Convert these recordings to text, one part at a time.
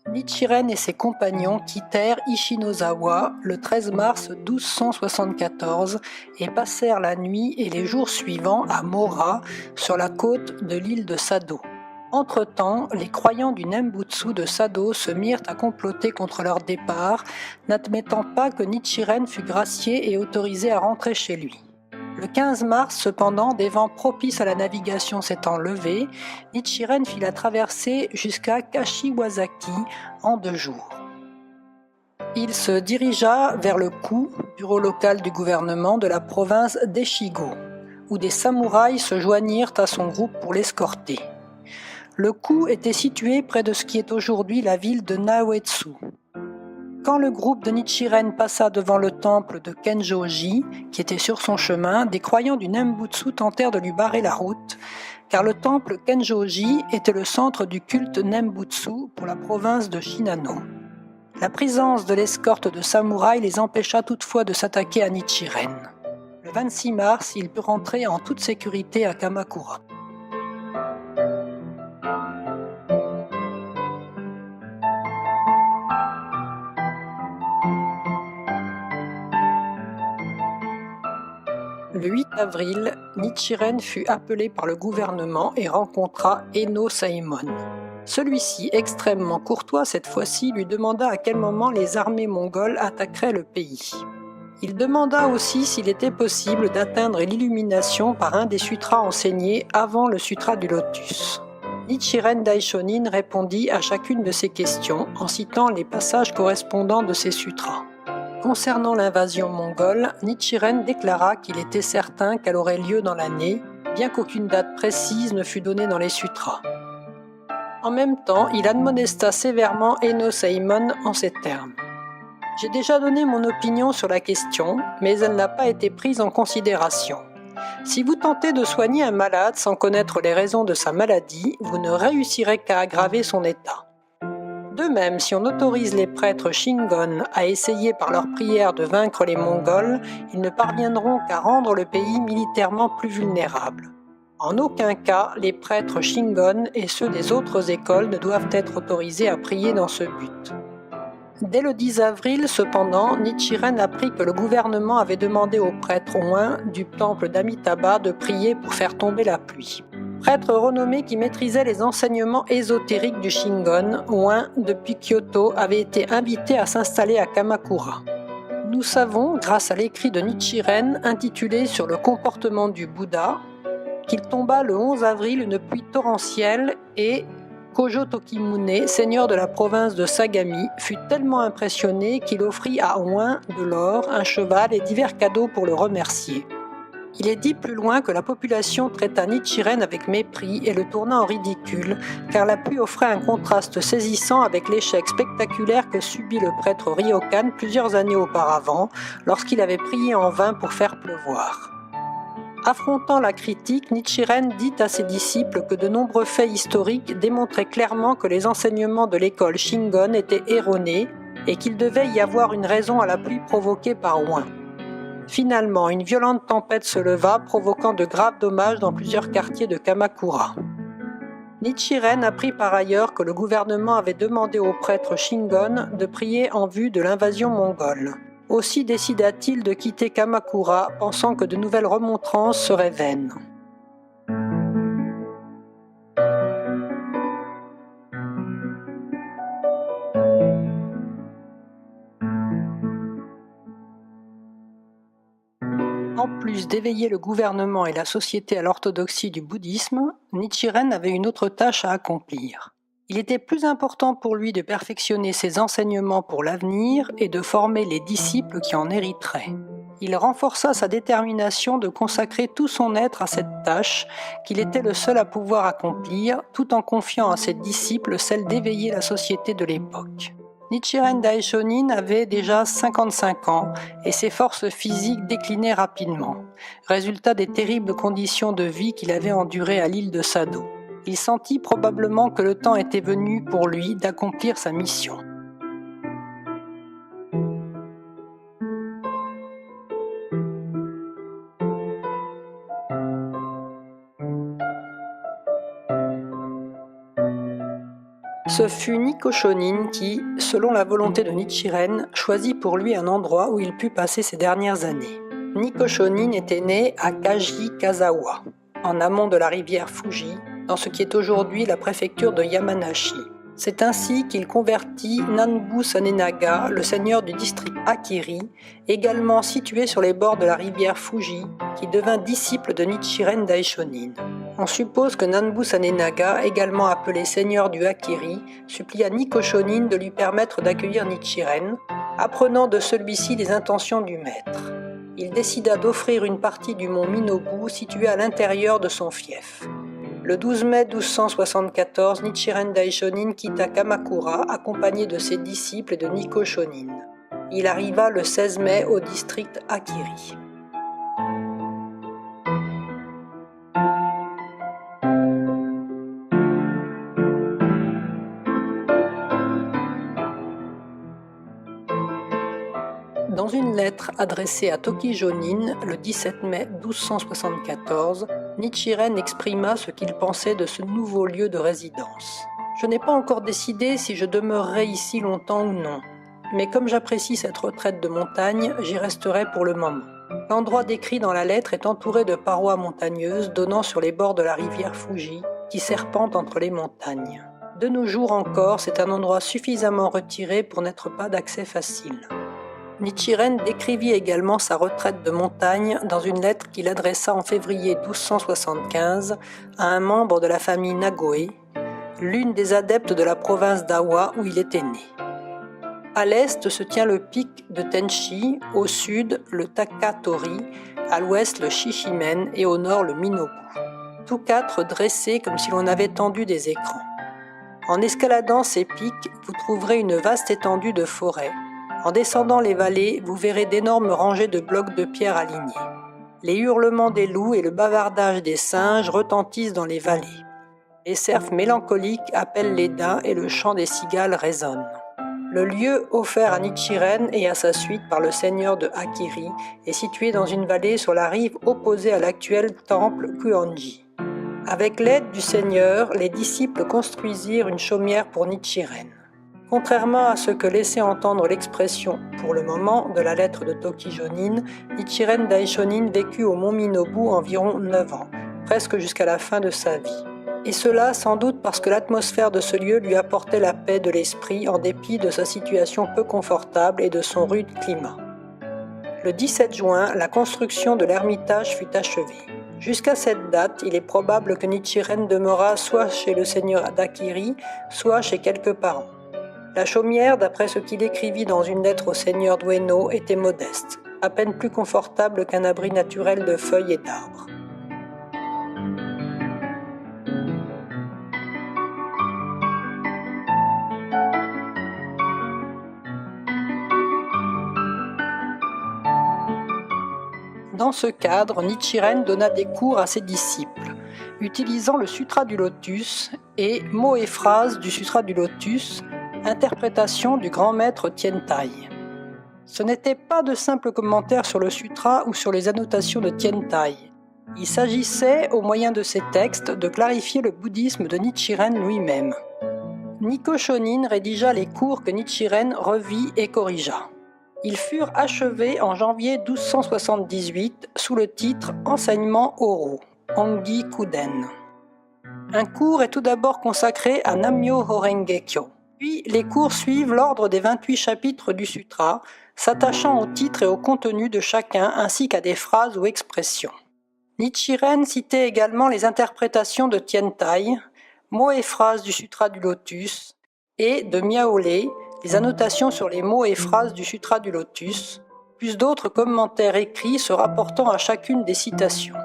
Nichiren et ses compagnons quittèrent Ichinozawa le 13 mars 1274 et passèrent la nuit et les jours suivants à Mora, sur la côte de l'île de Sado. Entre-temps, les croyants du Nembutsu de Sado se mirent à comploter contre leur départ, n'admettant pas que Nichiren fût gracié et autorisé à rentrer chez lui. Le 15 mars, cependant, des vents propices à la navigation s'étant levés, Nichiren fit la traversée jusqu'à Kashiwazaki en 2 jours. Il se dirigea vers le Ku, bureau local du gouvernement de la province d'Echigo, où des samouraïs se joignirent à son groupe pour l'escorter. Le Ku était situé près de ce qui est aujourd'hui la ville de Naoetsu. Quand le groupe de Nichiren passa devant le temple de Kenjoji, qui était sur son chemin, des croyants du Nembutsu tentèrent de lui barrer la route, car le temple Kenjoji était le centre du culte Nembutsu pour la province de Shinano. La présence de l'escorte de samouraïs les empêcha toutefois de s'attaquer à Nichiren. Le 26 mars, il put rentrer en toute sécurité à Kamakura. Le 8 avril, Nichiren fut appelé par le gouvernement et rencontra Eno Saemon. Celui-ci, extrêmement courtois cette fois-ci, lui demanda à quel moment les armées mongoles attaqueraient le pays. Il demanda aussi s'il était possible d'atteindre l'illumination par un des sutras enseignés avant le sutra du lotus. Nichiren Daishonin répondit à chacune de ces questions en citant les passages correspondants de ces sutras. Concernant l'invasion mongole, Nichiren déclara qu'il était certain qu'elle aurait lieu dans l'année, bien qu'aucune date précise ne fût donnée dans les sutras. En même temps, il admonesta sévèrement Eno Saemon en ces termes. « J'ai déjà donné mon opinion sur la question, mais elle n'a pas été prise en considération. Si vous tentez de soigner un malade sans connaître les raisons de sa maladie, vous ne réussirez qu'à aggraver son état. De même, si on autorise les prêtres Shingon à essayer par leurs prières de vaincre les Mongols, ils ne parviendront qu'à rendre le pays militairement plus vulnérable. En aucun cas, les prêtres Shingon et ceux des autres écoles ne doivent être autorisés à prier dans ce but. » Dès le 10 avril, cependant, Nichiren apprit que le gouvernement avait demandé aux prêtres Ouin du temple d'Amitabha de prier pour faire tomber la pluie. Prêtre renommé qui maîtrisait les enseignements ésotériques du Shingon, Ouin, depuis Kyoto, avait été invité à s'installer à Kamakura. Nous savons, grâce à l'écrit de Nichiren intitulé Sur le comportement du Bouddha, qu'il tomba le 11 avril une pluie torrentielle et Kojo Tokimune, seigneur de la province de Sagami, fut tellement impressionné qu'il offrit à Ouin de l'or, un cheval et divers cadeaux pour le remercier. Il est dit plus loin que la population traita Nichiren avec mépris et le tourna en ridicule, car la pluie offrait un contraste saisissant avec l'échec spectaculaire que subit le prêtre Ryokan plusieurs années auparavant, lorsqu'il avait prié en vain pour faire pleuvoir. Affrontant la critique, Nichiren dit à ses disciples que de nombreux faits historiques démontraient clairement que les enseignements de l'école Shingon étaient erronés et qu'il devait y avoir une raison à la pluie provoquée par Ouin. Finalement, une violente tempête se leva, provoquant de graves dommages dans plusieurs quartiers de Kamakura. Nichiren apprit par ailleurs que le gouvernement avait demandé aux prêtres Shingon de prier en vue de l'invasion mongole. Aussi décida-t-il de quitter Kamakura, pensant que de nouvelles remontrances seraient vaines. En plus d'éveiller le gouvernement et la société à l'orthodoxie du bouddhisme, Nichiren avait une autre tâche à accomplir. Il était plus important pour lui de perfectionner ses enseignements pour l'avenir et de former les disciples qui en hériteraient. Il renforça sa détermination de consacrer tout son être à cette tâche qu'il était le seul à pouvoir accomplir, tout en confiant à ses disciples celle d'éveiller la société de l'époque. Nichiren Daishonin avait déjà 55 ans et ses forces physiques déclinaient rapidement, résultat des terribles conditions de vie qu'il avait endurées à l'île de Sado. Il sentit probablement que le temps était venu pour lui d'accomplir sa mission. Ce fut Nikko Shonin qui, selon la volonté de Nichiren, choisit pour lui un endroit où il put passer ses dernières années. Nikko Shonin était né à Kaji-Kazawa, en amont de la rivière Fuji, dans ce qui est aujourd'hui la préfecture de Yamanashi. C'est ainsi qu'il convertit Nanbu Sanenaga, le seigneur du district Akiri, également situé sur les bords de la rivière Fuji, qui devint disciple de Nichiren Daishonin. On suppose que Nanbu Sanenaga, également appelé seigneur du Akiri, supplia Nikko Shonin de lui permettre d'accueillir Nichiren, apprenant de celui-ci les intentions du maître. Il décida d'offrir une partie du mont Minobu situé à l'intérieur de son fief. Le 12 mai 1274, Nichiren Daishonin quitta Kamakura accompagné de ses disciples et de Nikko Shonin. Il arriva le 16 mai au district Akiri. Dans une lettre adressée à Tokijonin le 17 mai 1274, Nichiren exprima ce qu'il pensait de ce nouveau lieu de résidence. « Je n'ai pas encore décidé si je demeurerai ici longtemps ou non, mais comme j'apprécie cette retraite de montagne, j'y resterai pour le moment. L'endroit décrit dans la lettre est entouré de parois montagneuses donnant sur les bords de la rivière Fuji, qui serpente entre les montagnes. De nos jours encore, c'est un endroit suffisamment retiré pour n'être pas d'accès facile. » Nichiren décrivit également sa retraite de montagne dans une lettre qu'il adressa en février 1275 à un membre de la famille Nagoe, l'une des adeptes de la province d'Awa où il était né. À l'est se tient le pic de Tenshi, au sud le Takatori, à l'ouest le Shishimen et au nord le Minobu, tous quatre dressés comme si l'on avait tendu des écrans. En escaladant ces pics, vous trouverez une vaste étendue de forêt. En descendant les vallées, vous verrez d'énormes rangées de blocs de pierre alignés. Les hurlements des loups et le bavardage des singes retentissent dans les vallées. Les cerfs mélancoliques appellent les daims et le chant des cigales résonne. Le lieu offert à Nichiren et à sa suite par le seigneur de Akiri est situé dans une vallée sur la rive opposée à l'actuel temple Kuonji. Avec l'aide du seigneur, les disciples construisirent une chaumière pour Nichiren. Contrairement à ce que laissait entendre l'expression « pour le moment » de la lettre de Tokijonin, Nichiren Daishonin vécut au mont Minobu environ 9 ans, presque jusqu'à la fin de sa vie. Et cela sans doute parce que l'atmosphère de ce lieu lui apportait la paix de l'esprit en dépit de sa situation peu confortable et de son rude climat. Le 17 juin, la construction de l'ermitage fut achevée. Jusqu'à cette date, il est probable que Nichiren demeura soit chez le seigneur d'Akiri, soit chez quelques parents. La chaumière, d'après ce qu'il écrivit dans une lettre au seigneur d'Ueno, était modeste, à peine plus confortable qu'un abri naturel de feuilles et d'arbres. Dans ce cadre, Nichiren donna des cours à ses disciples, utilisant le Sutra du Lotus et mots et phrases du Sutra du Lotus, interprétation du grand maître Tiantai. Ce n'était pas de simples commentaires sur le sutra ou sur les annotations de Tiantai. Il s'agissait, au moyen de ces textes, de clarifier le bouddhisme de Nichiren lui-même. Nikko Shonin rédigea les cours que Nichiren revit et corrigea. Ils furent achevés en janvier 1278 sous le titre « Enseignement Oro » Ongi Kuden. Un cours est tout d'abord consacré à Nammyo Horengekyo. Puis, les cours suivent l'ordre des 28 chapitres du sutra, s'attachant au titre et au contenu de chacun ainsi qu'à des phrases ou expressions. Nichiren citait également les interprétations de Tiantai, mots et phrases du Sutra du Lotus, et de Miaolé, les annotations sur les mots et phrases du Sutra du Lotus, plus d'autres commentaires écrits se rapportant à chacune des citations.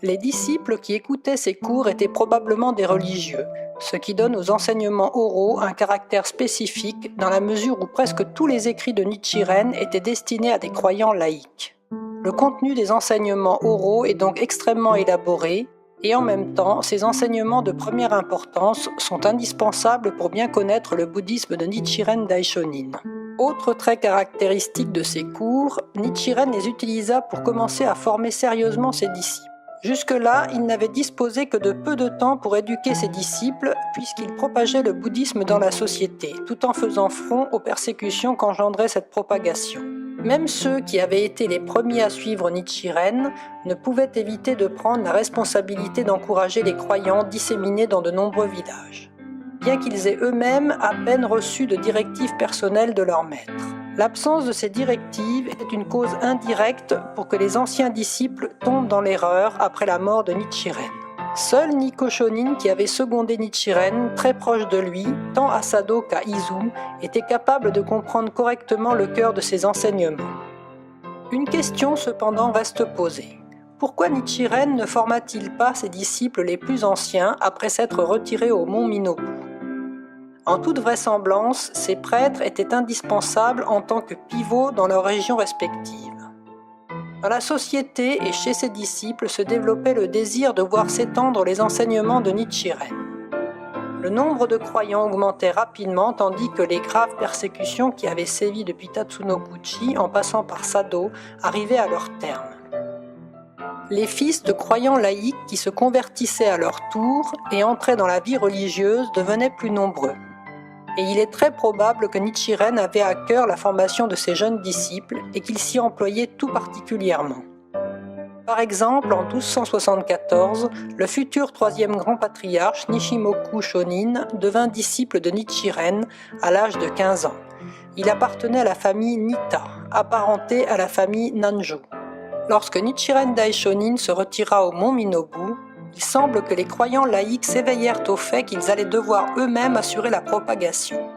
Les disciples qui écoutaient ces cours étaient probablement des religieux, ce qui donne aux enseignements oraux un caractère spécifique dans la mesure où presque tous les écrits de Nichiren étaient destinés à des croyants laïcs. Le contenu des enseignements oraux est donc extrêmement élaboré, et en même temps, ces enseignements de première importance sont indispensables pour bien connaître le bouddhisme de Nichiren Daishonin. Autre trait caractéristique de ces cours, Nichiren les utilisa pour commencer à former sérieusement ses disciples. Jusque-là, il n'avait disposé que de peu de temps pour éduquer ses disciples, puisqu'il propageait le bouddhisme dans la société, tout en faisant front aux persécutions qu'engendrait cette propagation. Même ceux qui avaient été les premiers à suivre Nichiren ne pouvaient éviter de prendre la responsabilité d'encourager les croyants disséminés dans de nombreux villages, bien qu'ils aient eux-mêmes à peine reçu de directives personnelles de leur maître. L'absence de ces directives était une cause indirecte pour que les anciens disciples tombent dans l'erreur après la mort de Nichiren. Seul Nikko Shonin, qui avait secondé Nichiren, très proche de lui, tant à Sado qu'à Izu, était capable de comprendre correctement le cœur de ses enseignements. Une question cependant reste posée. Pourquoi Nichiren ne forma-t-il pas ses disciples les plus anciens après s'être retiré au mont Minobu ? En toute vraisemblance, ces prêtres étaient indispensables en tant que pivots dans leurs régions respectives. Dans la société et chez ses disciples se développait le désir de voir s'étendre les enseignements de Nichiren. Le nombre de croyants augmentait rapidement tandis que les graves persécutions qui avaient sévi depuis Tatsunokuchi en passant par Sado arrivaient à leur terme. Les fils de croyants laïcs qui se convertissaient à leur tour et entraient dans la vie religieuse devenaient plus nombreux. Et il est très probable que Nichiren avait à cœur la formation de ses jeunes disciples et qu'il s'y employait tout particulièrement. Par exemple, en 1274, le futur troisième grand patriarche Nishimoku Shonin devint disciple de Nichiren à l'âge de 15 ans. Il appartenait à la famille Nita, apparentée à la famille Nanjo. Lorsque Nichiren Daishonin se retira au mont Minobu, il semble que les croyants laïcs s'éveillèrent au fait qu'ils allaient devoir eux-mêmes assurer la propagation.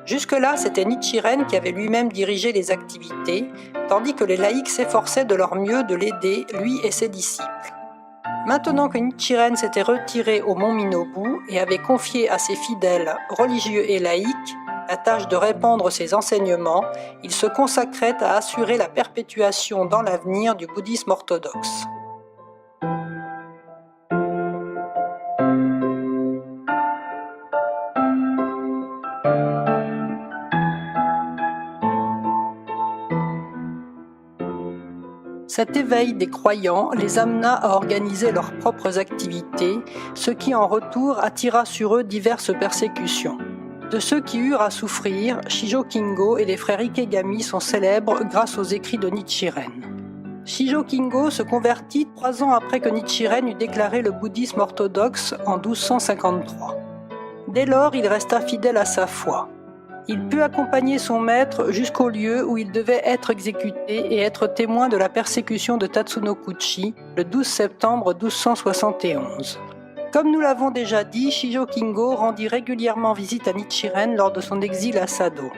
Jusque-là, c'était Nichiren qui avait lui-même dirigé les activités, tandis que les laïcs s'efforçaient de leur mieux de l'aider, lui et ses disciples. Maintenant que Nichiren s'était retiré au mont Minobu et avait confié à ses fidèles, religieux et laïcs, la tâche de répandre ses enseignements, il se consacrait à assurer la perpétuation dans l'avenir du bouddhisme orthodoxe. Cet éveil des croyants les amena à organiser leurs propres activités, ce qui en retour attira sur eux diverses persécutions. De ceux qui eurent à souffrir, Shijo Kingo et les frères Ikegami sont célèbres grâce aux écrits de Nichiren. Shijo Kingo se convertit 3 ans après que Nichiren eut déclaré le bouddhisme orthodoxe en 1253. Dès lors, il resta fidèle à sa foi. Il put accompagner son maître jusqu'au lieu où il devait être exécuté et être témoin de la persécution de Tatsunokuchi le 12 septembre 1271. Comme nous l'avons déjà dit, Shijo Kingo rendit régulièrement visite à Nichiren lors de son exil à Sado.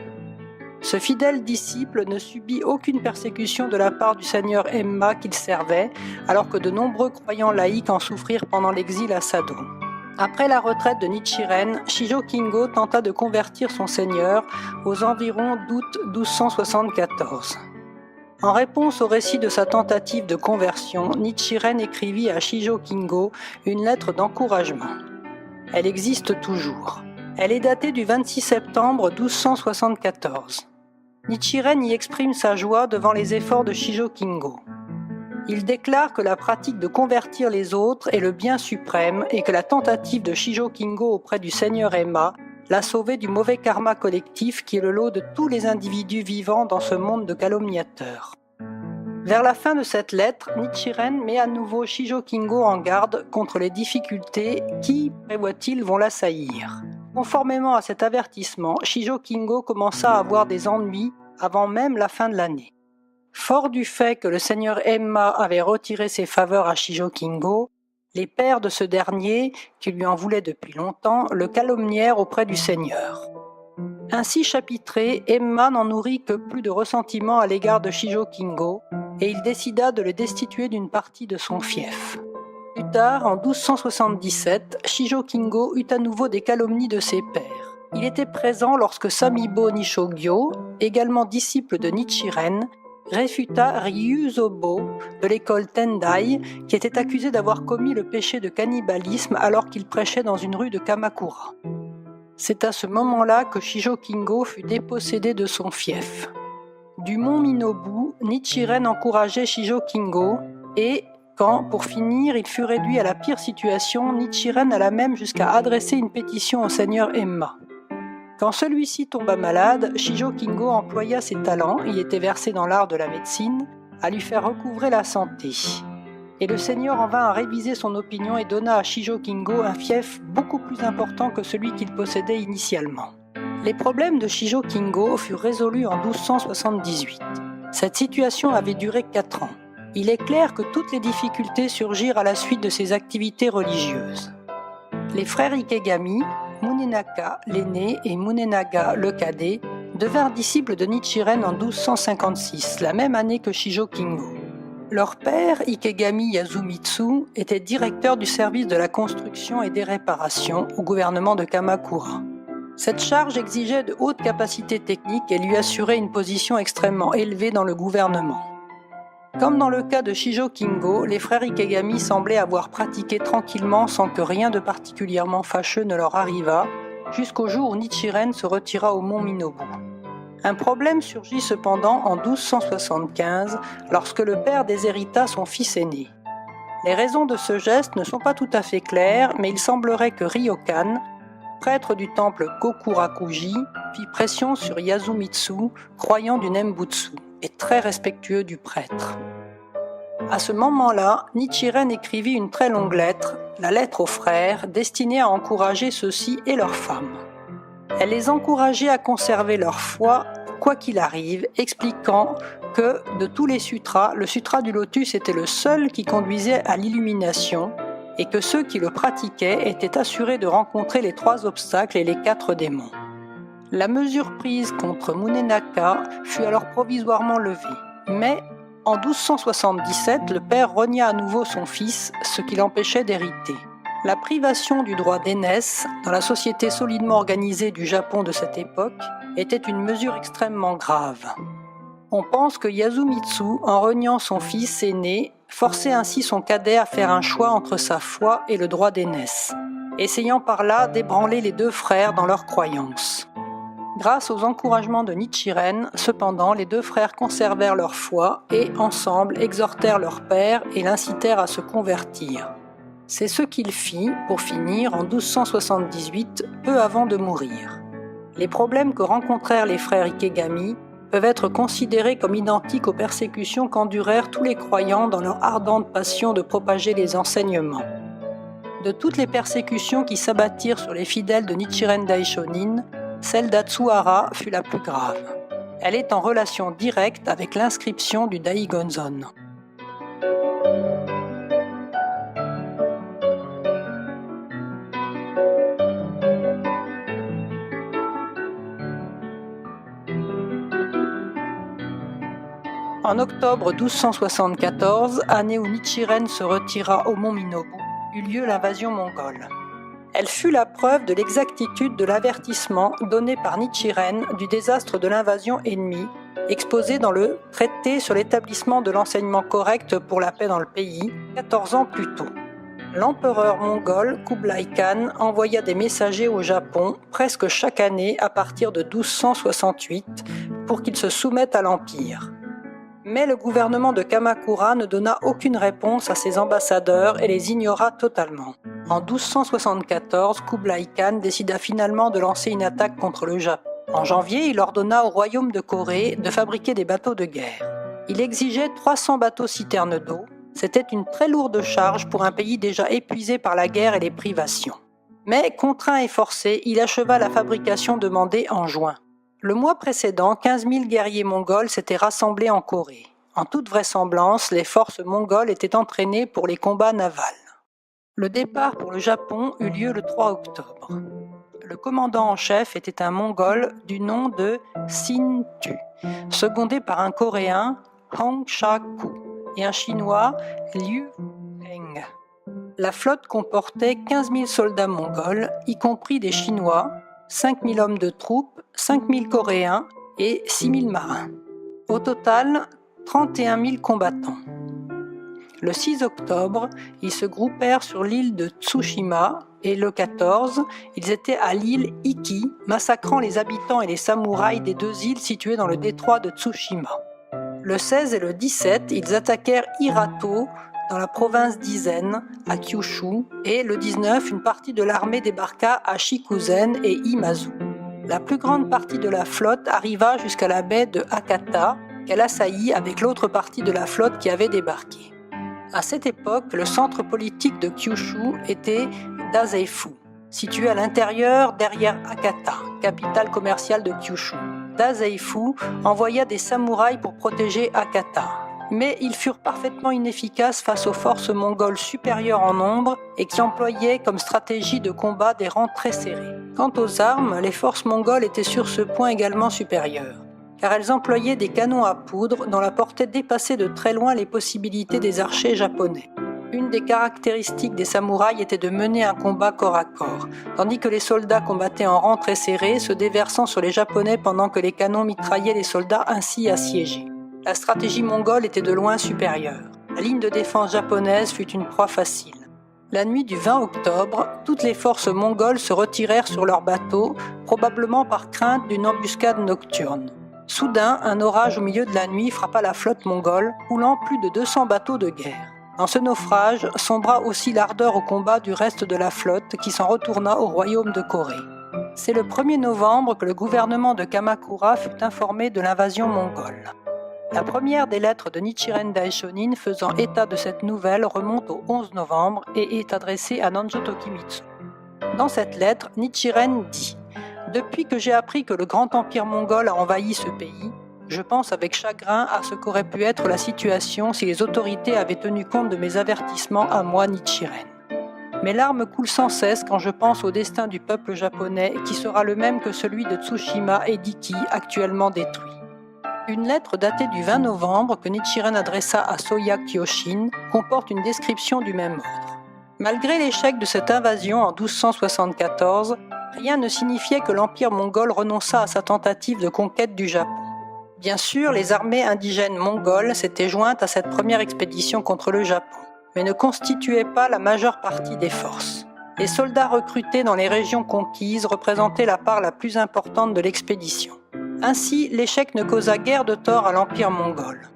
Ce fidèle disciple ne subit aucune persécution de la part du seigneur Emma qu'il servait, alors que de nombreux croyants laïcs en souffrirent pendant l'exil à Sado. Après la retraite de Nichiren, Shijo Kingo tenta de convertir son seigneur aux environs d'août 1274. En réponse au récit de sa tentative de conversion, Nichiren écrivit à Shijo Kingo une lettre d'encouragement. Elle existe toujours. Elle est datée du 26 septembre 1274. Nichiren y exprime sa joie devant les efforts de Shijo Kingo. Il déclare que la pratique de convertir les autres est le bien suprême et que la tentative de Shijo Kingo auprès du seigneur Emma l'a sauvé du mauvais karma collectif qui est le lot de tous les individus vivant dans ce monde de calomniateurs. Vers la fin de cette lettre, Nichiren met à nouveau Shijo Kingo en garde contre les difficultés qui, prévoit-il, vont l'assaillir. Conformément à cet avertissement, Shijo Kingo commença à avoir des ennuis avant même la fin de l'année. Fort du fait que le seigneur Emma avait retiré ses faveurs à Shijo Kingo, Les pairs de ce dernier, qui lui en voulaient depuis longtemps, le calomnièrent auprès du seigneur. Ainsi chapitré, Emma n'en nourrit que plus de ressentiment à l'égard de Shijo Kingo, et il décida de le destituer d'une partie de son fief. Plus tard, en 1277, Shijo Kingo eut à nouveau des calomnies de ses pairs. Il était présent lorsque Samibo Nishogyo, également disciple de Nichiren, réfuta Ryuzobo de l'école Tendai, qui était accusé d'avoir commis le péché de cannibalisme alors qu'il prêchait dans une rue de Kamakura. C'est à ce moment-là que Shijo Kingo fut dépossédé de son fief. Du mont Minobu, Nichiren encourageait Shijo Kingo et, quand, pour finir, il fut réduit à la pire situation, Nichiren alla même jusqu'à adresser une pétition au seigneur Emma. Quand celui-ci tomba malade, Shijo Kingo employa ses talents, il était versé dans l'art de la médecine, à lui faire recouvrer la santé. Et le seigneur en vint à réviser son opinion et donna à Shijo Kingo un fief beaucoup plus important que celui qu'il possédait initialement. Les problèmes de Shijo Kingo furent résolus en 1278. Cette situation avait duré 4 ans. Il est clair que toutes les difficultés surgirent à la suite de ses activités religieuses. Les frères Ikegami, Munenaka l'aîné et Munenaga le cadet, devinrent disciples de Nichiren en 1256, la même année que Shijo Kingo. Leur père, Ikegami Yasumitsu, était directeur du service de la construction et des réparations au gouvernement de Kamakura. Cette charge exigeait de hautes capacités techniques et lui assurait une position extrêmement élevée dans le gouvernement. Comme dans le cas de Shijo Kingo, les frères Ikegami semblaient avoir pratiqué tranquillement sans que rien de particulièrement fâcheux ne leur arrivât, jusqu'au jour où Nichiren se retira au mont Minobu. Un problème surgit cependant en 1275, lorsque le père déshérita son fils aîné. Les raisons de ce geste ne sont pas tout à fait claires, mais il semblerait que Ryokan, prêtre du temple Gokurakuji, fit pression sur Yasumitsu, croyant du Nembutsu, et très respectueux du prêtre. À ce moment-là, Nichiren écrivit une très longue lettre, la lettre aux frères, destinée à encourager ceux-ci et leurs femmes. Elle les encourageait à conserver leur foi, quoi qu'il arrive, expliquant que, de tous les sutras, le sutra du lotus était le seul qui conduisait à l'illumination, et que ceux qui le pratiquaient étaient assurés de rencontrer les 3 obstacles et les 4 démons. La mesure prise contre Munenaka fut alors provisoirement levée, mais en 1277, le père renia à nouveau son fils, ce qui l'empêchait d'hériter. La privation du droit d'aînesse, dans la société solidement organisée du Japon de cette époque, était une mesure extrêmement grave. On pense que Yasumitsu, en reniant son fils aîné, forçait ainsi son cadet à faire un choix entre sa foi et le droit d'aînesse, essayant par là d'ébranler les 2 frères dans leurs croyances. Grâce aux encouragements de Nichiren, cependant, les 2 frères conservèrent leur foi et, ensemble, exhortèrent leur père et l'incitèrent à se convertir. C'est ce qu'il fit, pour finir, en 1278, peu avant de mourir. Les problèmes que rencontrèrent les frères Ikegami peuvent être considérés comme identiques aux persécutions qu'endurèrent tous les croyants dans leur ardente passion de propager les enseignements. De toutes les persécutions qui s'abattirent sur les fidèles de Nichiren Daishonin, celle d'Atsuhara fut la plus grave. Elle est en relation directe avec l'inscription du Daigonzon. En octobre 1274, année où Nichiren se retira au mont Minobu, eut lieu l'invasion mongole. Elle fut la preuve de l'exactitude de l'avertissement donné par Nichiren du désastre de l'invasion ennemie, exposé dans le Traité sur l'établissement de l'enseignement correct pour la paix dans le pays, 14 ans plus tôt. L'empereur mongol Kublai Khan envoya des messagers au Japon presque chaque année à partir de 1268 pour qu'ils se soumettent à l'empire. Mais le gouvernement de Kamakura ne donna aucune réponse à ses ambassadeurs et les ignora totalement. En 1274, Kublai Khan décida finalement de lancer une attaque contre le Japon. En janvier, il ordonna au royaume de Corée de fabriquer des bateaux de guerre. Il exigeait 300 bateaux-citernes d'eau. C'était une très lourde charge pour un pays déjà épuisé par la guerre et les privations. Mais, contraint et forcé, il acheva la fabrication demandée en juin. Le mois précédent, 15 000 guerriers mongols s'étaient rassemblés en Corée. En toute vraisemblance, les forces mongoles étaient entraînées pour les combats navals. Le départ pour le Japon eut lieu le 3 octobre. Le commandant en chef était un Mongol du nom de Sin Tu, secondé par un Coréen, Hong Sha-ku, et un Chinois, Liu Heng. La flotte comportait 15 000 soldats mongols, y compris des Chinois, 5 000 hommes de troupes, 5 000 Coréens et 6 000 marins. Au total, 31 000 combattants. Le 6 octobre, ils se groupèrent sur l'île de Tsushima et le 14, ils étaient à l'île Iki, massacrant les habitants et les samouraïs des deux îles situées dans le détroit de Tsushima. Le 16 et le 17, ils attaquèrent Hirato, dans la province d'Izen, à Kyushu, et le 19, une partie de l'armée débarqua à Shikuzen et Imazu. La plus grande partie de la flotte arriva jusqu'à la baie de Hakata, qu'elle assaillit avec l'autre partie de la flotte qui avait débarqué. À cette époque, le centre politique de Kyushu était Dazeifu, situé à l'intérieur derrière Hakata, capitale commerciale de Kyushu. Dazeifu envoya des samouraïs pour protéger Hakata, mais ils furent parfaitement inefficaces face aux forces mongoles supérieures en nombre et qui employaient comme stratégie de combat des rangs très serrés. Quant aux armes, les forces mongoles étaient sur ce point également supérieures, car elles employaient des canons à poudre dont la portée dépassait de très loin les possibilités des archers japonais. Une des caractéristiques des samouraïs était de mener un combat corps à corps, tandis que les soldats combattaient en rang très serré, se déversant sur les Japonais pendant que les canons mitraillaient les soldats ainsi assiégés. La stratégie mongole était de loin supérieure. La ligne de défense japonaise fut une proie facile. La nuit du 20 octobre, toutes les forces mongoles se retirèrent sur leurs bateaux, probablement par crainte d'une embuscade nocturne. Soudain, un orage au milieu de la nuit frappa la flotte mongole, coulant plus de 200 bateaux de guerre. Dans ce naufrage, sombra aussi l'ardeur au combat du reste de la flotte qui s'en retourna au royaume de Corée. C'est le 1er novembre que le gouvernement de Kamakura fut informé de l'invasion mongole. La première des lettres de Nichiren Daishonin faisant état de cette nouvelle remonte au 11 novembre et est adressée à Nanjo Tokimitsu. Dans cette lettre, Nichiren dit « Depuis que j'ai appris que le grand empire mongol a envahi ce pays, je pense avec chagrin à ce qu'aurait pu être la situation si les autorités avaient tenu compte de mes avertissements à moi, Nichiren. Mes larmes coulent sans cesse quand je pense au destin du peuple japonais qui sera le même que celui de Tsushima et d'Iki, actuellement détruits. » Une lettre datée du 20 novembre que Nichiren adressa à Soya Kyoshin comporte une description du même ordre. Malgré l'échec de cette invasion en 1274, rien ne signifiait que l'empire mongol renonça à sa tentative de conquête du Japon. Bien sûr, les armées indigènes mongoles s'étaient jointes à cette première expédition contre le Japon, mais ne constituaient pas la majeure partie des forces. Les soldats recrutés dans les régions conquises représentaient la part la plus importante de l'expédition. Ainsi, l'échec ne causa guère de tort à l'empire mongol.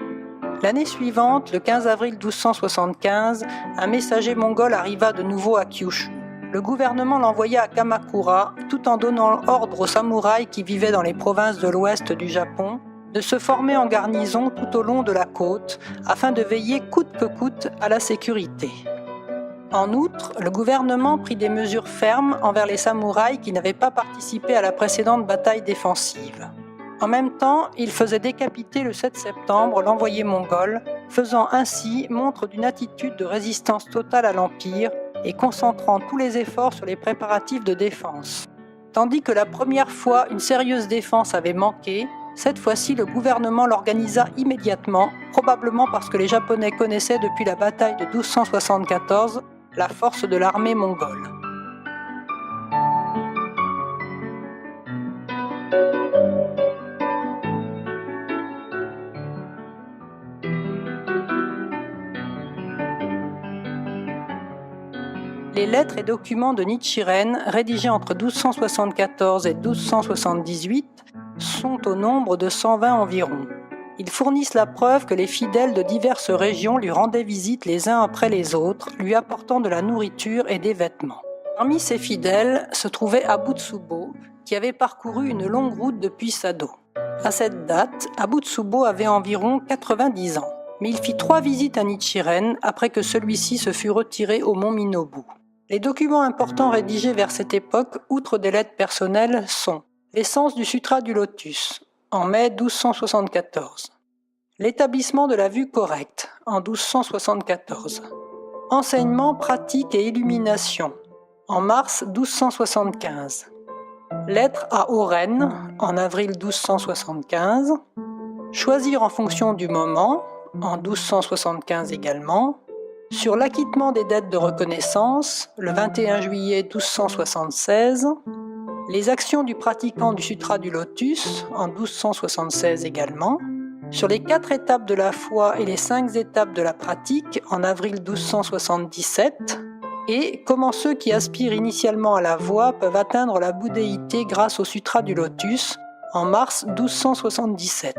L'année suivante, le 15 avril 1275, un messager mongol arriva de nouveau à Kyushu. Le gouvernement l'envoya à Kamakura, tout en donnant ordre aux samouraïs qui vivaient dans les provinces de l'ouest du Japon de se former en garnison tout au long de la côte, afin de veiller coûte que coûte à la sécurité. En outre, le gouvernement prit des mesures fermes envers les samouraïs qui n'avaient pas participé à la précédente bataille défensive. En même temps, il faisait décapiter le 7 septembre l'envoyé mongol, faisant ainsi montre d'une attitude de résistance totale à l'Empire et concentrant tous les efforts sur les préparatifs de défense. Tandis que la première fois une sérieuse défense avait manqué, cette fois-ci le gouvernement l'organisa immédiatement, probablement parce que les Japonais connaissaient depuis la bataille de 1274 la force de l'armée mongole. Les lettres et documents de Nichiren, rédigés entre 1274 et 1278, sont au nombre de 120 environ. Ils fournissent la preuve que les fidèles de diverses régions lui rendaient visite les uns après les autres, lui apportant de la nourriture et des vêtements. Parmi ces fidèles se trouvait Abutsubo, qui avait parcouru une longue route depuis Sado. À cette date, Abutsubo avait environ 90 ans, mais il fit 3 visites à Nichiren après que celui-ci se fut retiré au mont Minobu. Les documents importants rédigés vers cette époque, outre des lettres personnelles, sont l'essence du Sutra du Lotus, en mai 1274, l'établissement de la vue correcte, en 1274, Enseignement, pratique et illumination, en mars 1275. Lettre à Oren, en avril 1275. Choisir en fonction du moment, en 1275 également. Sur l'acquittement des dettes de reconnaissance, le 21 juillet 1276. Les actions du pratiquant du Sutra du Lotus, en 1276 également. Sur les 4 étapes de la foi et les 5 étapes de la pratique, en avril 1277. Et comment ceux qui aspirent initialement à la voie peuvent atteindre la bouddhéité grâce au Sutra du Lotus, en mars 1277.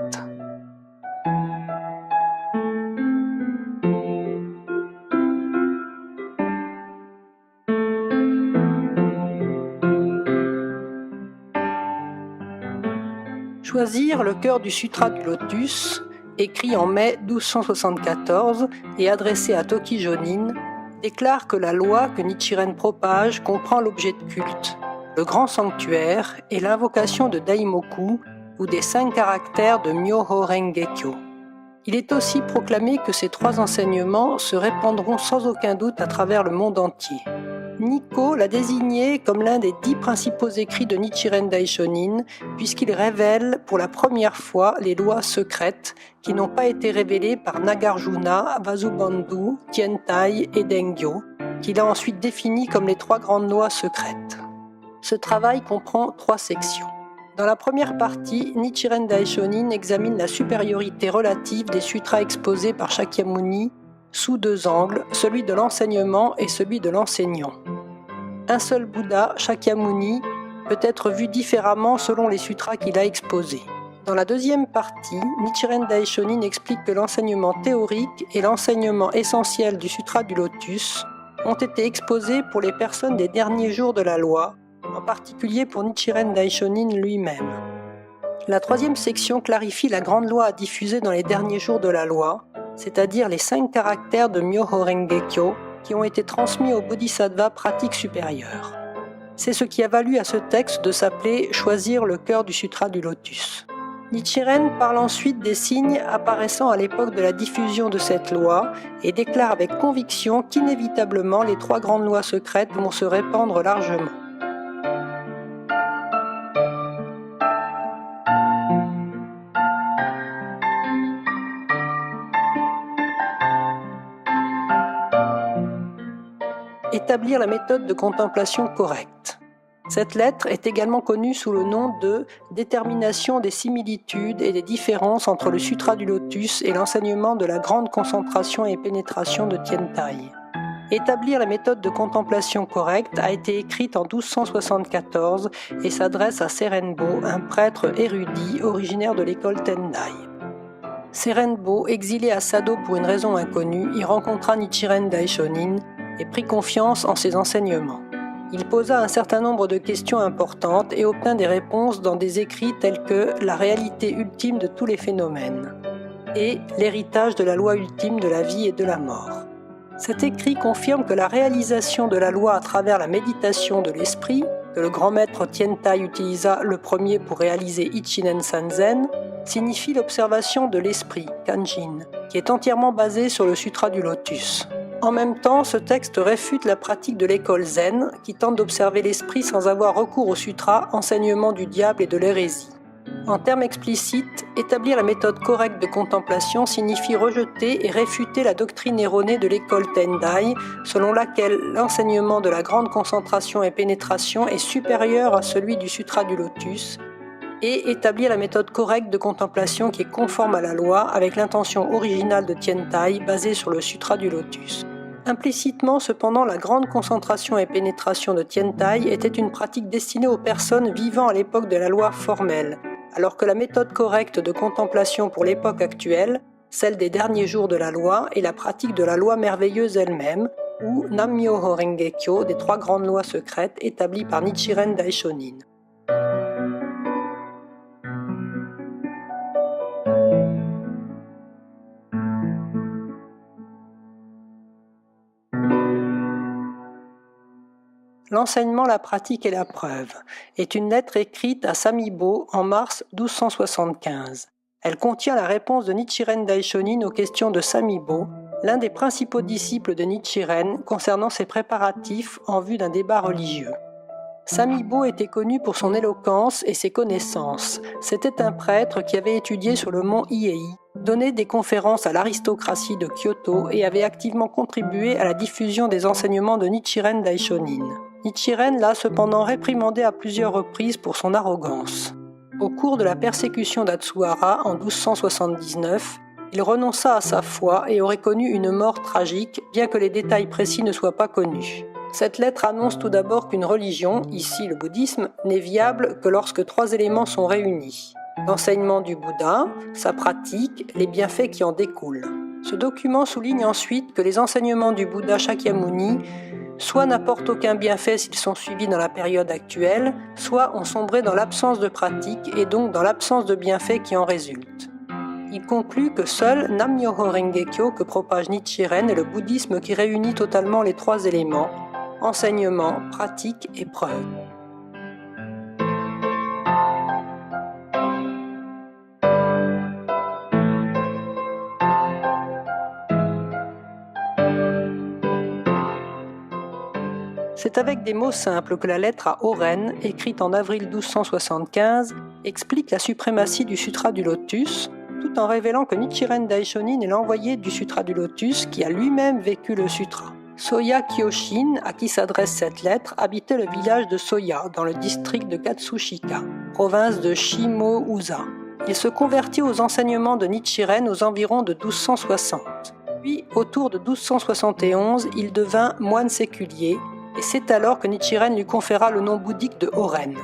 Choisir le cœur du Sutra du Lotus, écrit en mai 1274 et adressé à Toki Jonin, déclare que la loi que Nichiren propage comprend l'objet de culte, le grand sanctuaire et l'invocation de Daimoku ou des 5 caractères de Myoho Renge-kyo. Il est aussi proclamé que ces 3 enseignements se répandront sans aucun doute à travers le monde entier. Nikko l'a désigné comme l'un des 10 principaux écrits de Nichiren Daishonin, puisqu'il révèle pour la première fois les lois secrètes qui n'ont pas été révélées par Nagarjuna, Vasubandhu, Tientai et Dengyo, qu'il a ensuite définies comme les 3 grandes lois secrètes. Ce travail comprend 3 sections. Dans la première partie, Nichiren Daishonin examine la supériorité relative des sutras exposés par Shakyamuni sous 2 angles, celui de l'enseignement et celui de l'enseignant. Un seul Bouddha, Shakyamuni, peut être vu différemment selon les sutras qu'il a exposés. Dans la deuxième partie, Nichiren Daishonin explique que l'enseignement théorique et l'enseignement essentiel du Sutra du Lotus ont été exposés pour les personnes des derniers jours de la loi, en particulier pour Nichiren Daishonin lui-même. La troisième section clarifie la grande loi à diffuser dans les derniers jours de la loi, c'est-à-dire les 5 caractères de Myoho Renge-kyo qui ont été transmis aux bodhisattvas pratiques supérieures. C'est ce qui a valu à ce texte de s'appeler « Choisir le cœur du Sutra du Lotus ». Nichiren parle ensuite des signes apparaissant à l'époque de la diffusion de cette loi et déclare avec conviction qu'inévitablement les 3 grandes lois secrètes vont se répandre largement. Établir la méthode de contemplation correcte. Cette lettre est également connue sous le nom de « Détermination des similitudes et des différences entre le Sutra du Lotus et l'enseignement de la grande concentration et pénétration de Tientai ». Établir la méthode de contemplation correcte a été écrite en 1274 et s'adresse à Serenbo, un prêtre érudit originaire de l'école Tendai. Serenbo, exilé à Sado pour une raison inconnue, y rencontra Nichiren Daishonin et prit confiance en ses enseignements. Il posa un certain nombre de questions importantes et obtint des réponses dans des écrits tels que « La réalité ultime de tous les phénomènes » et « L'héritage de la loi ultime de la vie et de la mort ». Cet écrit confirme que la réalisation de la loi à travers la méditation de l'esprit, que le grand maître Tientai utilisa le premier pour réaliser Ichinen Sanzen, signifie l'observation de l'esprit, Kanjin, qui est entièrement basé sur le Sutra du Lotus. En même temps, ce texte réfute la pratique de l'école zen, qui tente d'observer l'esprit sans avoir recours au sutra, enseignement du diable et de l'hérésie. En termes explicites, établir la méthode correcte de contemplation signifie rejeter et réfuter la doctrine erronée de l'école Tendai, selon laquelle l'enseignement de la grande concentration et pénétration est supérieur à celui du Sutra du Lotus, et établir la méthode correcte de contemplation qui est conforme à la loi avec l'intention originale de Tientai basée sur le Sutra du Lotus. Implicitement, cependant, la grande concentration et pénétration de Tientai était une pratique destinée aux personnes vivant à l'époque de la loi formelle, alors que la méthode correcte de contemplation pour l'époque actuelle, celle des derniers jours de la loi, est la pratique de la loi merveilleuse elle-même, ou Nam-myoho Renge-kyo, des 3 grandes lois secrètes établies par Nichiren Daishonin. L'enseignement, la pratique et la preuve est une lettre écrite à Samibo en mars 1275. Elle contient la réponse de Nichiren Daishonin aux questions de Samibo l'un des principaux disciples de Nichiren concernant ses préparatifs en vue d'un débat religieux. Samibo était connu pour son éloquence et ses connaissances. C'était un prêtre qui avait étudié sur le mont Hiei, donné des conférences à l'aristocratie de Kyoto et avait activement contribué à la diffusion des enseignements de Nichiren Daishonin. Nichiren l'a cependant réprimandé à plusieurs reprises pour son arrogance. Au cours de la persécution d'Atsuhara en 1279, il renonça à sa foi et aurait connu une mort tragique, bien que les détails précis ne soient pas connus. Cette lettre annonce tout d'abord qu'une religion, ici le bouddhisme, n'est viable que lorsque 3 éléments sont réunis. L'enseignement du Bouddha, sa pratique, les bienfaits qui en découlent. Ce document souligne ensuite que les enseignements du Bouddha Shakyamuni soit n'apportent aucun bienfait s'ils sont suivis dans la période actuelle, soit ont sombré dans l'absence de pratique et donc dans l'absence de bienfaits qui en résultent. Il conclut que seul Nam-myoho Renge-kyo que propage Nichiren est le bouddhisme qui réunit totalement les 3 éléments, enseignement, pratique et preuve. C'est avec des mots simples que la lettre à Oren, écrite en avril 1275, explique la suprématie du Sutra du Lotus, tout en révélant que Nichiren Daishonin est l'envoyé du Sutra du Lotus qui a lui-même vécu le sutra. Soya Kyoshin, à qui s'adresse cette lettre, habitait le village de Soya, dans le district de Katsushika, province de Shimouza. Il se convertit aux enseignements de Nichiren aux environs de 1260. Puis, autour de 1271, il devint moine séculier, et c'est alors que Nichiren lui conféra le nom bouddhique de Horen,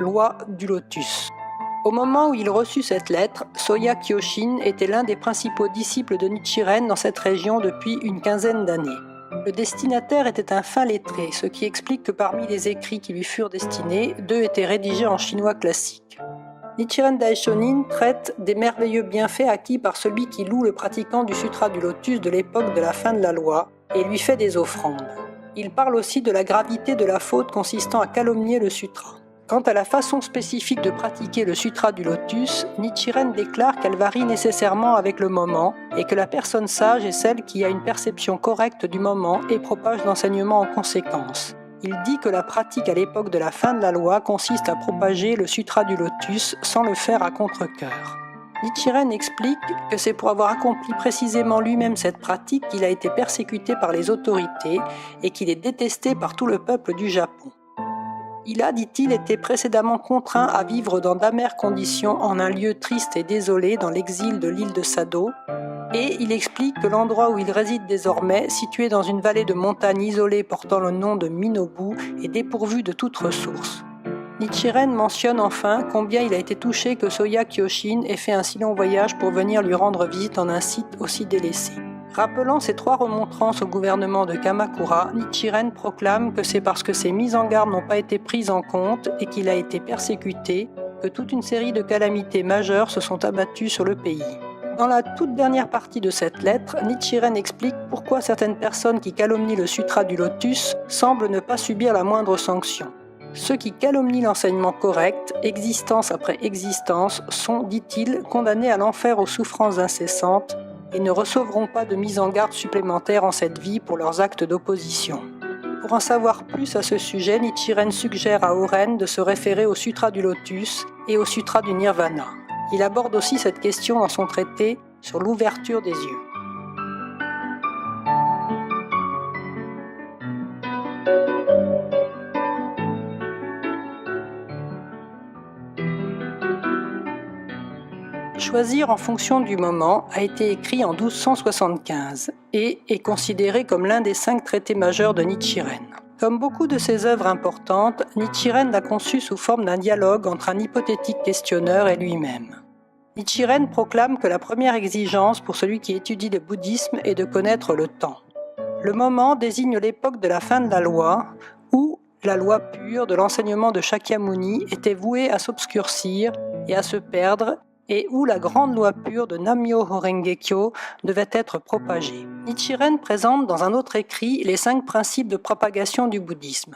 loi du lotus. Au moment où il reçut cette lettre, Soya Kyoshin était l'un des principaux disciples de Nichiren dans cette région depuis une quinzaine d'années. Le destinataire était un fin lettré, ce qui explique que parmi les écrits qui lui furent destinés, 2 étaient rédigés en chinois classique. Nichiren Daishonin traite des merveilleux bienfaits acquis par celui qui loue le pratiquant du Sutra du Lotus de l'époque de la fin de la loi et lui fait des offrandes. Il parle aussi de la gravité de la faute consistant à calomnier le sutra. Quant à la façon spécifique de pratiquer le Sutra du Lotus, Nichiren déclare qu'elle varie nécessairement avec le moment et que la personne sage est celle qui a une perception correcte du moment et propage l'enseignement en conséquence. Il dit que la pratique à l'époque de la fin de la loi consiste à propager le Sutra du Lotus sans le faire à contre-cœur. Nichiren explique que c'est pour avoir accompli précisément lui-même cette pratique qu'il a été persécuté par les autorités et qu'il est détesté par tout le peuple du Japon. Il a, dit-il, été précédemment contraint à vivre dans d'amères conditions en un lieu triste et désolé dans l'exil de l'île de Sado, et il explique que l'endroit où il réside désormais, situé dans une vallée de montagnes isolée portant le nom de Minobu, est dépourvu de toute ressource. Nichiren mentionne enfin combien il a été touché que Soya Kyoshin ait fait un si long voyage pour venir lui rendre visite en un site aussi délaissé. Rappelant ces 3 remontrances au gouvernement de Kamakura, Nichiren proclame que c'est parce que ses mises en garde n'ont pas été prises en compte et qu'il a été persécuté que toute une série de calamités majeures se sont abattues sur le pays. Dans la toute dernière partie de cette lettre, Nichiren explique pourquoi certaines personnes qui calomnient le Sutra du Lotus semblent ne pas subir la moindre sanction. Ceux qui calomnient l'enseignement correct, existence après existence, sont, dit-il, condamnés à l'enfer aux souffrances incessantes et ne recevront pas de mise en garde supplémentaire en cette vie pour leurs actes d'opposition. Pour en savoir plus à ce sujet, Nichiren suggère à Oren de se référer au Sutra du Lotus et au Sutra du Nirvana. Il aborde aussi cette question dans son traité sur l'ouverture des yeux. Choisir en fonction du moment a été écrit en 1275 et est considéré comme l'un des 5 traités majeurs de Nichiren. Comme beaucoup de ses œuvres importantes, Nichiren l'a conçu sous forme d'un dialogue entre un hypothétique questionneur et lui-même. Nichiren proclame que la première exigence pour celui qui étudie le bouddhisme est de connaître le temps. Le moment désigne l'époque de la fin de la loi, où la loi pure de l'enseignement de Shakyamuni était vouée à s'obscurcir et à se perdre, et où la grande loi pure de Nam-myoho Renge-kyo devait être propagée. Nichiren présente dans un autre écrit les 5 principes de propagation du bouddhisme.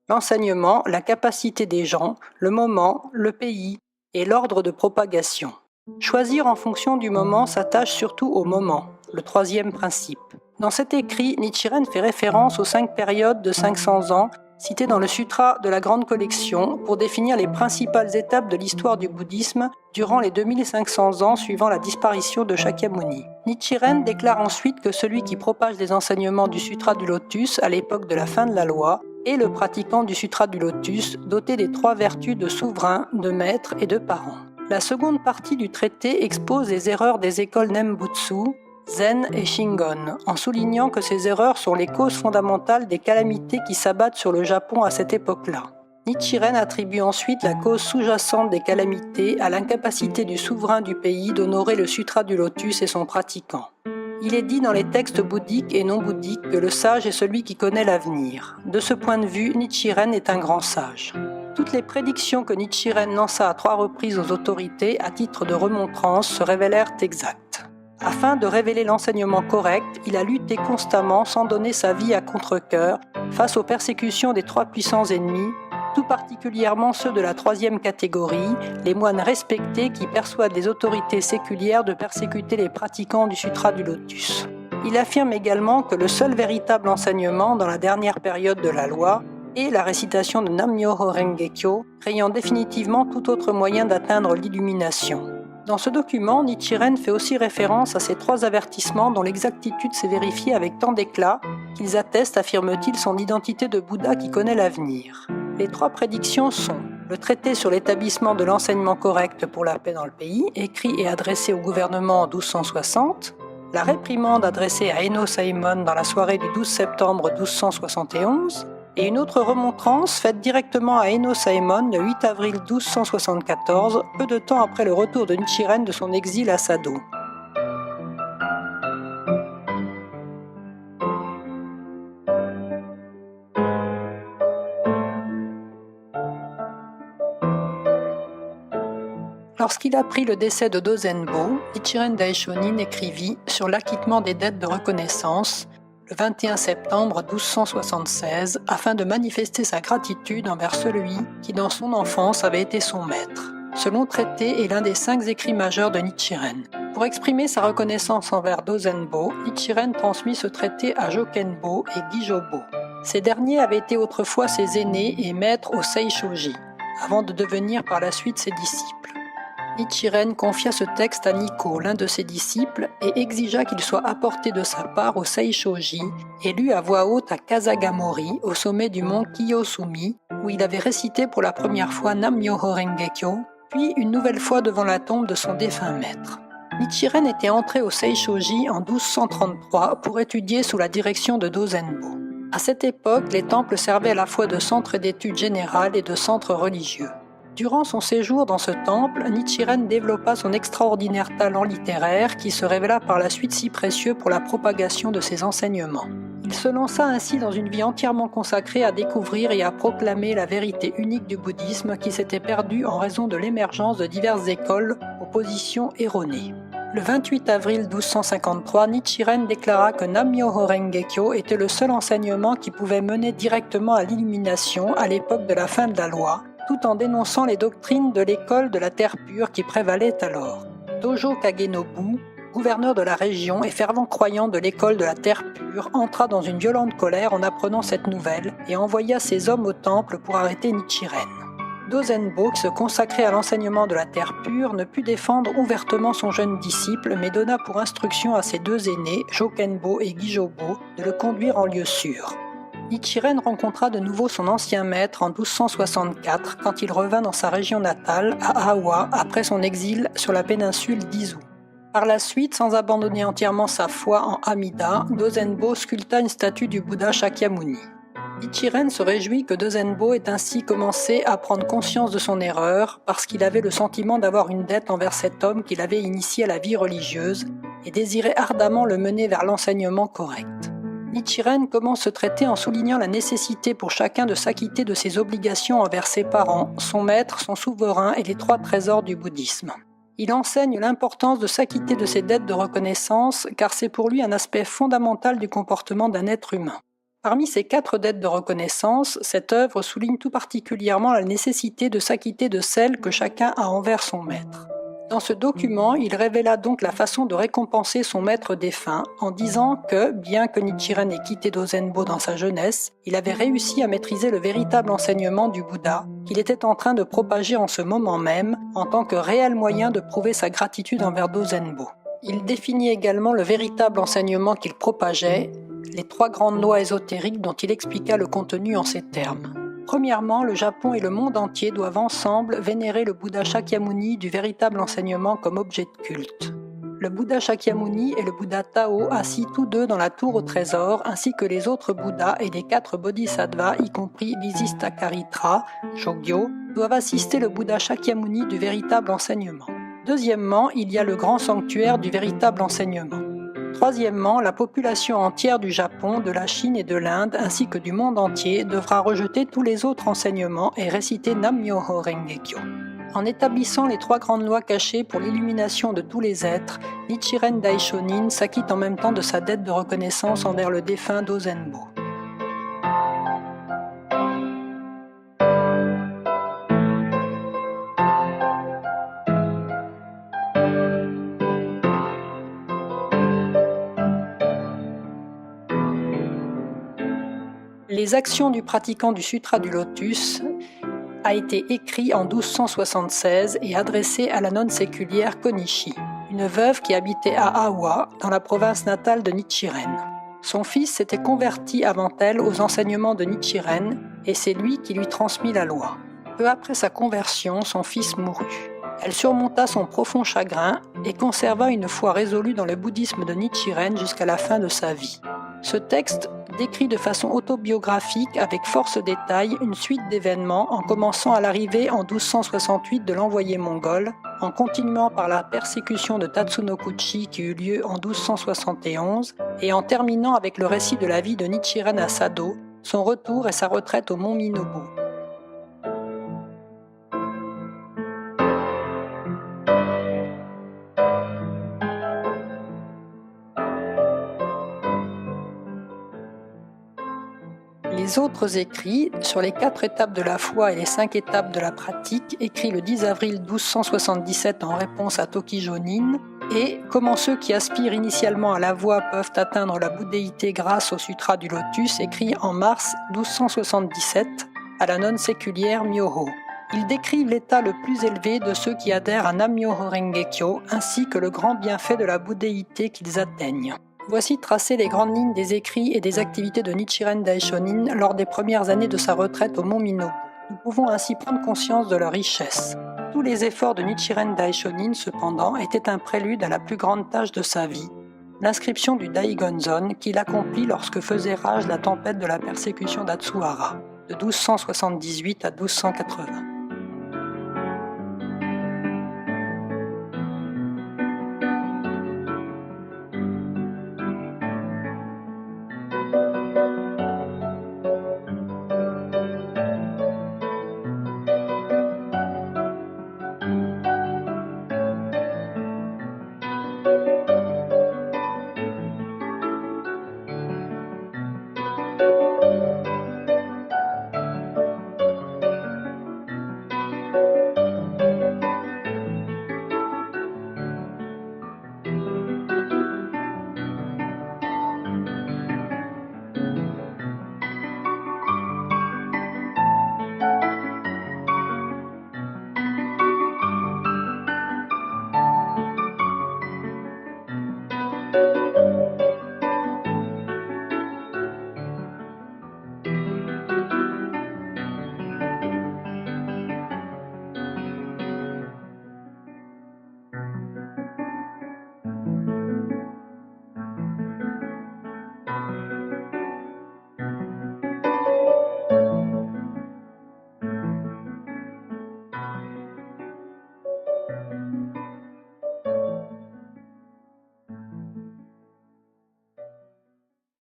L'enseignement, la capacité des gens, le moment, le pays et l'ordre de propagation. Choisir en fonction du moment s'attache surtout au moment, le 3e principe. Dans cet écrit, Nichiren fait référence aux 5 périodes de 500 ans citées dans le Sutra de la Grande Collection pour définir les principales étapes de l'histoire du bouddhisme durant les 2500 ans suivant la disparition de Shakyamuni. Nichiren déclare ensuite que celui qui propage les enseignements du Sutra du Lotus à l'époque de la fin de la loi est le pratiquant du Sutra du Lotus doté des 3 vertus de souverain, de maître et de parent. La seconde partie du traité expose les erreurs des écoles Nembutsu, Zen et Shingon, en soulignant que ces erreurs sont les causes fondamentales des calamités qui s'abattent sur le Japon à cette époque-là. Nichiren attribue ensuite la cause sous-jacente des calamités à l'incapacité du souverain du pays d'honorer le Sutra du Lotus et son pratiquant. Il est dit dans les textes bouddhiques et non bouddhiques que le sage est celui qui connaît l'avenir. De ce point de vue, Nichiren est un grand sage. Toutes les prédictions que Nichiren lança à 3 reprises aux autorités à titre de remontrance se révélèrent exactes. Afin de révéler l'enseignement correct, il a lutté constamment sans donner sa vie à contre-cœur face aux persécutions des 3 puissants ennemis, tout particulièrement ceux de la 3e catégorie, les moines respectés qui persuadent les autorités séculières de persécuter les pratiquants du Sutra du Lotus. Il affirme également que le seul véritable enseignement dans la dernière période de la loi est la récitation de Nam-myoho Renge-kyo, créant définitivement tout autre moyen d'atteindre l'illumination. Dans ce document, Nichiren fait aussi référence à ces 3 avertissements dont l'exactitude s'est vérifiée avec tant d'éclat qu'ils attestent, affirme-t-il, son identité de Bouddha qui connaît l'avenir. Les 3 prédictions sont le traité sur l'établissement de l'enseignement correct pour la paix dans le pays, écrit et adressé au gouvernement en 1260, la réprimande adressée à Enno Saemon dans la soirée du 12 septembre 1271, et une autre remontrance faite directement à Enno Saemon le 8 avril 1274, peu de temps après le retour de Nichiren de son exil à Sado. Lorsqu'il apprit le décès de Dozenbo, Nichiren Daishonin écrivit sur l'acquittement des dettes de reconnaissance le 21 septembre 1276 afin de manifester sa gratitude envers celui qui dans son enfance avait été son maître. Ce long traité est l'un des 5 écrits majeurs de Nichiren. Pour exprimer sa reconnaissance envers Dozenbo, Nichiren transmit ce traité à Jokenbo et Gijobo. Ces derniers avaient été autrefois ses aînés et maîtres au Seishoji, avant de devenir par la suite ses disciples. Nichiren confia ce texte à Nikko, l'un de ses disciples, et exigea qu'il soit apporté de sa part au Seishoji et lu à voix haute à Kasagamori, au sommet du mont Kiyosumi, où il avait récité pour la première fois Nam-myoho Renge-kyo, puis une nouvelle fois devant la tombe de son défunt maître. Nichiren était entré au Seishoji en 1233 pour étudier sous la direction de Dozenbo. À cette époque, les temples servaient à la fois de centre d'études générales et de centre religieux. Durant son séjour dans ce temple, Nichiren développa son extraordinaire talent littéraire qui se révéla par la suite si précieux pour la propagation de ses enseignements. Il se lança ainsi dans une vie entièrement consacrée à découvrir et à proclamer la vérité unique du bouddhisme qui s'était perdue en raison de l'émergence de diverses écoles aux positions erronées. Le 28 avril 1253, Nichiren déclara que Nam-myoho Renge-kyo était le seul enseignement qui pouvait mener directement à l'illumination à l'époque de la fin de la loi, tout en dénonçant les doctrines de l'école de la terre pure qui prévalait alors. Dojo Kagenobu, gouverneur de la région et fervent croyant de l'école de la terre pure, entra dans une violente colère en apprenant cette nouvelle et envoya ses hommes au temple pour arrêter Nichiren. Dozenbo, qui se consacrait à l'enseignement de la terre pure, ne put défendre ouvertement son jeune disciple, mais donna pour instruction à ses 2 aînés, Jokenbo et Gijobo, de le conduire en lieu sûr. Nichiren rencontra de nouveau son ancien maître en 1264 quand il revint dans sa région natale, à Awa, après son exil sur la péninsule d'Izu. Par la suite, sans abandonner entièrement sa foi en Amida, Dozenbo sculpta une statue du Bouddha Shakyamuni. Nichiren se réjouit que Dozenbo ait ainsi commencé à prendre conscience de son erreur parce qu'il avait le sentiment d'avoir une dette envers cet homme qu'il avait initié à la vie religieuse et désirait ardemment le mener vers l'enseignement correct. Nichiren commence ce traité en soulignant la nécessité pour chacun de s'acquitter de ses obligations envers ses parents, son maître, son souverain et les 3 trésors du bouddhisme. Il enseigne l'importance de s'acquitter de ses dettes de reconnaissance car c'est pour lui un aspect fondamental du comportement d'un être humain. Parmi ces 4 dettes de reconnaissance, cette œuvre souligne tout particulièrement la nécessité de s'acquitter de celles que chacun a envers son maître. Dans ce document, il révéla donc la façon de récompenser son maître défunt en disant que, bien que Nichiren ait quitté Dozenbo dans sa jeunesse, il avait réussi à maîtriser le véritable enseignement du Bouddha qu'il était en train de propager en ce moment même en tant que réel moyen de prouver sa gratitude envers Dozenbo. Il définit également le véritable enseignement qu'il propageait, les 3 grandes lois ésotériques dont il expliqua le contenu en ces termes. Premièrement, le Japon et le monde entier doivent ensemble vénérer le Bouddha Shakyamuni du véritable enseignement comme objet de culte. Le Bouddha Shakyamuni et le Bouddha Tao, assis tous deux dans la tour au trésor, ainsi que les autres Bouddhas et les 4 Bodhisattvas, y compris Visistakaritra, Shogyo, doivent assister le Bouddha Shakyamuni du véritable enseignement. Deuxièmement, il y a le grand sanctuaire du véritable enseignement. Troisièmement, la population entière du Japon, de la Chine et de l'Inde, ainsi que du monde entier, devra rejeter tous les autres enseignements et réciter Nam-myoho Renge-kyo. En établissant les 3 grandes lois cachées pour l'illumination de tous les êtres, Nichiren Daishonin s'acquitte en même temps de sa dette de reconnaissance envers le défunt Dozenbo. Les actions du pratiquant du Sutra du Lotus a été écrit en 1276 et adressé à la nonne séculière Konishi, une veuve qui habitait à Awa, dans la province natale de Nichiren. Son fils s'était converti avant elle aux enseignements de Nichiren et c'est lui qui lui transmit la loi. Peu après sa conversion, son fils mourut. Elle surmonta son profond chagrin et conserva une foi résolue dans le bouddhisme de Nichiren jusqu'à la fin de sa vie. Ce texte décrit de façon autobiographique avec force détail une suite d'événements en commençant à l'arrivée en 1268 de l'envoyé mongol, en continuant par la persécution de Tatsunokuchi qui eut lieu en 1271 et en terminant avec le récit de la vie de Nichiren à Sado, son retour et sa retraite au mont Minobu. Les autres écrits, sur les 4 étapes de la foi et les 5 étapes de la pratique, écrits le 10 avril 1277 en réponse à Tokijonin, et Comment ceux qui aspirent initialement à la voie peuvent atteindre la bouddhéité grâce au Sutra du Lotus, écrit en mars 1277 à la nonne séculière Myoho. Ils décrivent l'état le plus élevé de ceux qui adhèrent à Nam-myoho Renge-kyo, ainsi que le grand bienfait de la bouddhéité qu'ils atteignent. Voici tracées les grandes lignes des écrits et des activités de Nichiren Daishonin lors des premières années de sa retraite au mont Minobu. Nous pouvons ainsi prendre conscience de leur richesse. Tous les efforts de Nichiren Daishonin, cependant, étaient un prélude à la plus grande tâche de sa vie, l'inscription du Daigonzon qu'il accomplit lorsque faisait rage la tempête de la persécution d'Atsuhara, de 1278 à 1280.